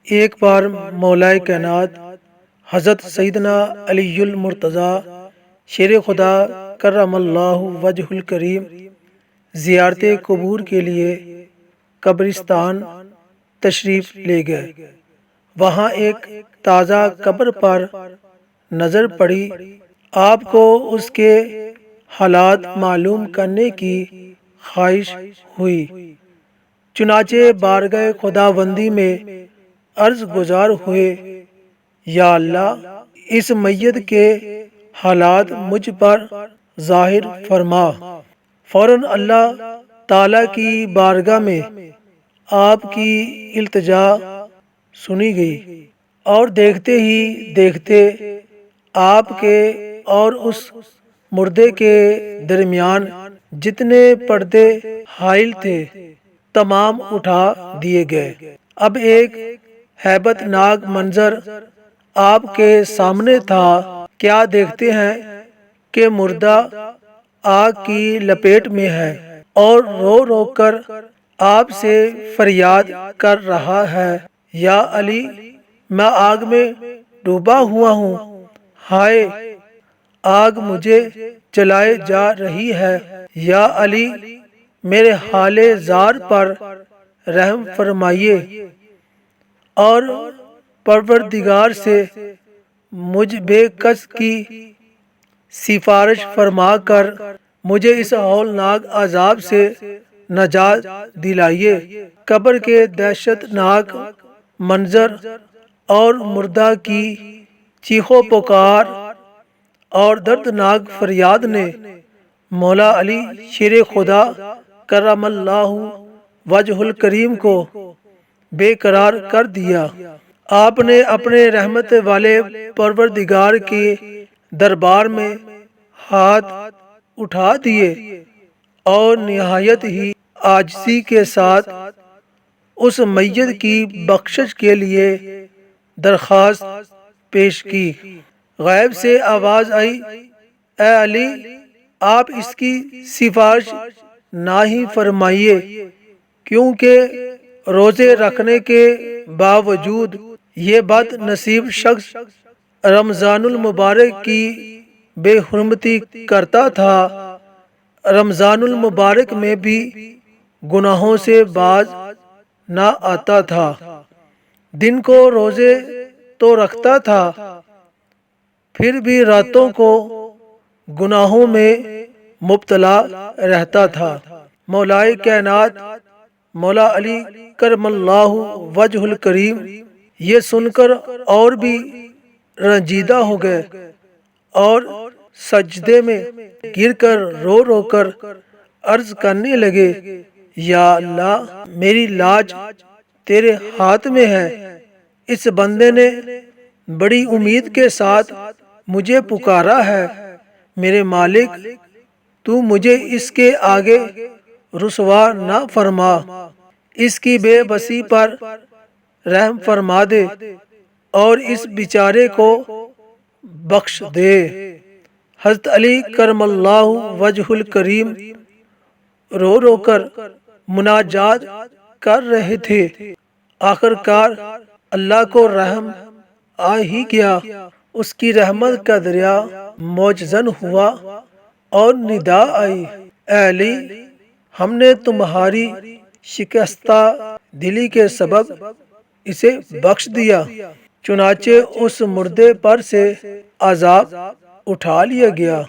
ایک بار مولا کائنات حضرت سیدنا علی المرتضیٰ شیر خدا کرم اللہ وجہ الکریم زیارت قبور کے لیے قبرستان تشریف لے گئے۔ وہاں ایک تازہ قبر پر نظر پڑی۔ آپ کو اس کے حالات معلوم کرنے کی خواہش ہوئی، چنانچہ بارگاہ خداوندی میں عرض گزار ہوئے، یا اللہ، اس میت کے حالات مجھ پر ظاہر فرما۔ فوراً اللہ تعالیٰ کی بارگاہ میں آپ کی التجا سنی گئی، اور دیکھتے ہی دیکھتے آپ کے اور اس مردے کے درمیان جتنے پردے حائل تھے تمام اٹھا دیے گئے۔ اب ایک ہیبت ناک منظر آپ کے سامنے تھا۔ کیا دیکھتے ہیں کہ مردہ آگ کی لپیٹ میں ہے اور رو رو کر آپ سے فریاد کر رہا ہے، یا علی، میں آگ میں ڈوبا ہوا ہوں، ہائے، آگ مجھے جلائے جا رہی ہے، یا علی، میرے حال زار پر رحم فرمائیے اور پروردگار سے مجھ بے کس کی سفارش فرما کر مجھے اس ہولناک عذاب سے نجات دلائیے۔ قبر کے دہشت ناک منظر اور مردہ کی چیخ و پکار اور دردناک فریاد نے مولا علی شیر خدا کرم اللہ وجہ الکریم کو بے قرار کر دیا۔ آپ نے اپنے رحمت والے پروردگار کے دربار میں ہاتھ اٹھا دیے اور نہایت ہی عاجزی کے ساتھ اس میت کی بخشش کے لیے درخواست پیش کی۔ غیب سے آواز آئی، اے علی، آپ اس کی سفارش نہ ہی فرمائیے، کیونکہ روزے رکھنے کے باوجود یہ بد نصیب شخص رمضان المبارک کی بے حرمتی کرتا تھا۔ رمضان المبارک میں بھی گناہوں سے باز نہ آتا تھا، دن کو روزے تو رکھتا تھا، پھر بھی راتوں کو گناہوں میں مبتلا رہتا تھا۔ مولا کائنات مولا علی کرم اللہ وجہ الکریم یہ سن کر اور بھی رنجیدہ ہو گئے اور سجدے میں گر کر رو رو کر عرض کرنے لگے، یا اللہ، میری لاج تیرے ہاتھ میں ہے۔ اس بندے نے بڑی امید کے ساتھ مجھے پکارا ہے، میرے مالک، تو مجھے اس کے آگے رسوا نہ فرما، اس کی بے بسی پر رحم فرما دے اور اس بیچارے کو بخش دے۔ حضرت علی کرم اللہ وجہ الکریم رو رو کر مناجات کر رہے تھے۔ آخر کار اللہ کو رحم آ ہی گیا، اس کی رحمت کا دریا موجزن ہوا اور ندا آئی، اے علی، ہم نے تمہاری شکستہ دلی کے سبب اسے بخش دیا۔ چنانچہ اس مردے پر سے عذاب اٹھا لیا گیا۔